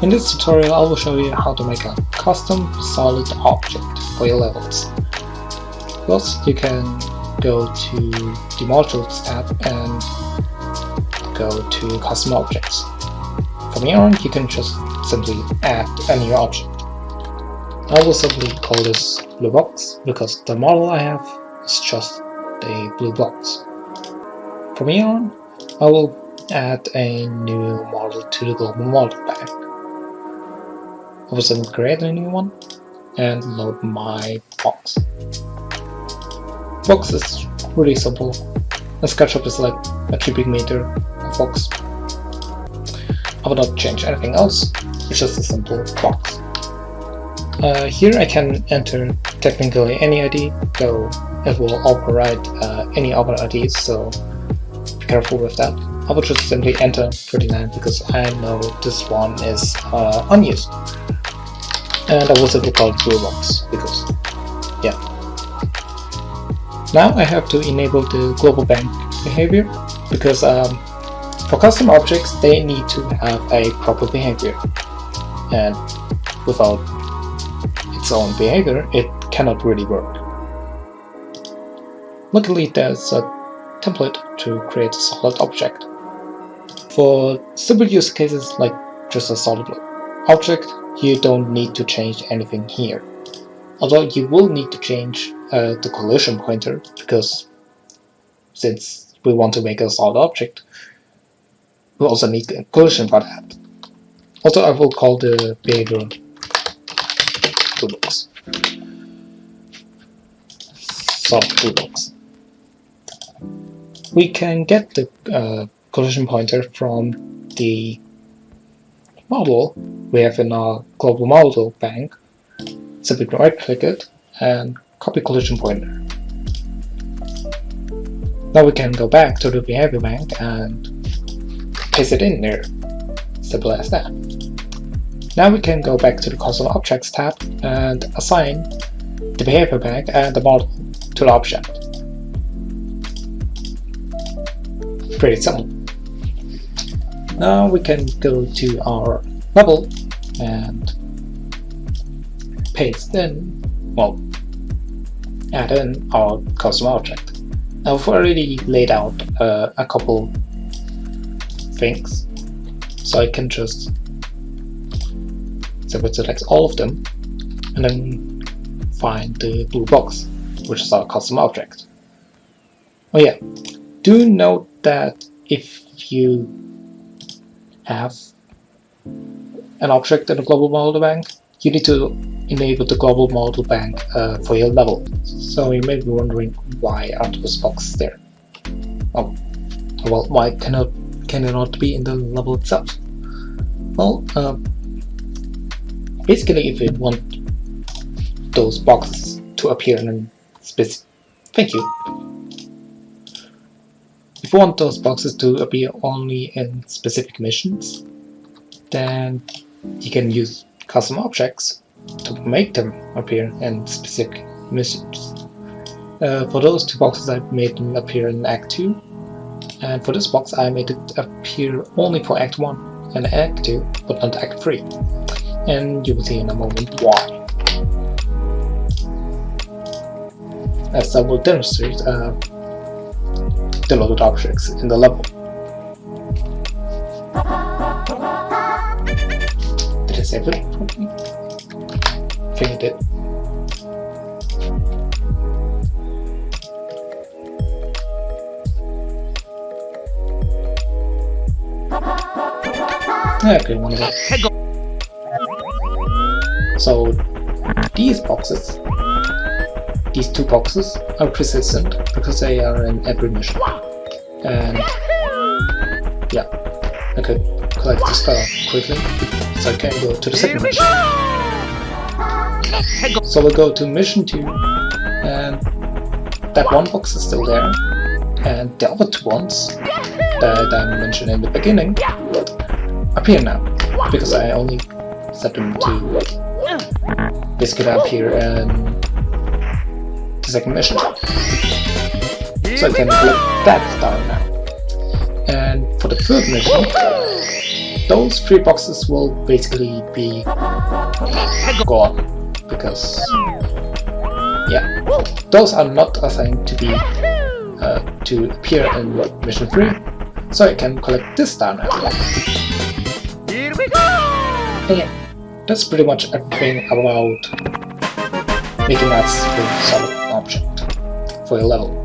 In this tutorial I will show you how to make a custom solid object for your levels. First you can go to the Modules tab and go to Custom Objects. From here on you can just simply add a new object. I will simply call this blue box because the model I have is just a blue box. From here on I will add a new model to the global model bag. I will simply create a new one and load my box. Box is really simple. A SketchUp is like a cubic meter of box. I will not change anything else, it's just a simple box. Here I can enter technically any ID, though it will override any other IDs, so be careful with that. I will just simply enter 39 because I know this one is unused. And I will simply call it blue box because, yeah. Now I have to enable the global bank behavior because for custom objects they need to have a proper behavior, and without its own behavior it cannot really work. Luckily there's a template to create a solid object. For simple use cases like just a solid object, you don't need to change anything here. Although you will need to change the collision pointer, because since we want to make a solid object, we also need a collision for that. Also, I will call the behavior blue box. Solid blue box. We can get the collision pointer from the model we have in our global model bank. Simply right click it and copy collision pointer. Now we can go back to the behavior bank and paste it in there. Simple as that. Now we can go back to the custom objects tab and assign the behavior bank and the model to the object. Pretty simple. Now we can go to our level and paste in, well, add in our custom object. I've already laid out a couple things, so I can just simply select all of them and then find the blue box, which is our custom object. Oh yeah, do note that if you have an object in the global model bank, you need to enable the global model bank for your level. So you may be wondering, why aren't those boxes there? Oh, well, why can it not be in the level itself? Well, basically, if you want those boxes to appear in specific, thank you. If you want those boxes to appear only in specific missions, then you can use custom objects to make them appear in specific missions. For those two boxes I made them appear in Act 2, and for this box I made it appear only for Act 1 and Act 2, but not Act 3. And you will see in a moment why. As I will demonstrate the loaded objects in the level. Did I save it properly? I think I did. Okay, one of them. So these boxes, these two boxes are persistent because they are in every mission. And yeah, I could collect this file quickly, so I can go to the second mission. So we'll go to mission 2, and that one box is still there, and the other two ones that I mentioned in the beginning appear now, because I only set them to basically appear in the second mission. So I can collect that star now. And for the third mission, those 3 boxes will basically be gone, because yeah, those are not assigned to be to appear in mission 3, so you can collect this star now. Here we go! And yeah, that's pretty much everything about making that solid object for your level.